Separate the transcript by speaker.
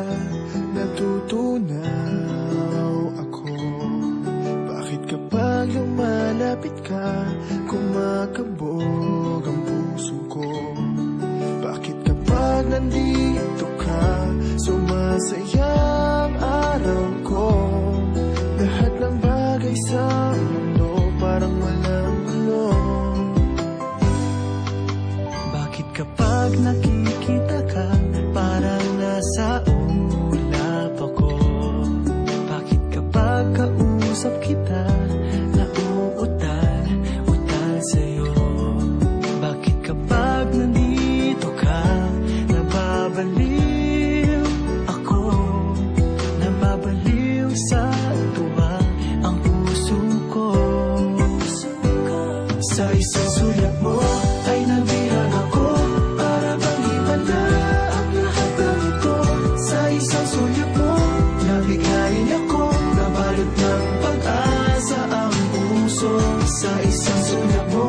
Speaker 1: ka, natutunaw ako. Bakit kapag lumalapit ka, kumakabog ang puso ko? Bakit kapag nandito ka, sumasaya ang araw ko? Lahat ng bagay sa mundo parang walang gulo.
Speaker 2: Bakit kapag nakikita ka, parang nasa ulap ako? Bakit kapag kausap kita, nauutal sa'yo? Bakit kapag nandito ka, nababaliw ako? Nababaliw sa tuwa ang puso ko. Sa isang sulat mo ay nabihag ako, para bang iba na ang lahat ng ito. Sa isang sulat mo, nabigayin ako, nabalot ng pag-asa ang puso. Sa isang sulat mo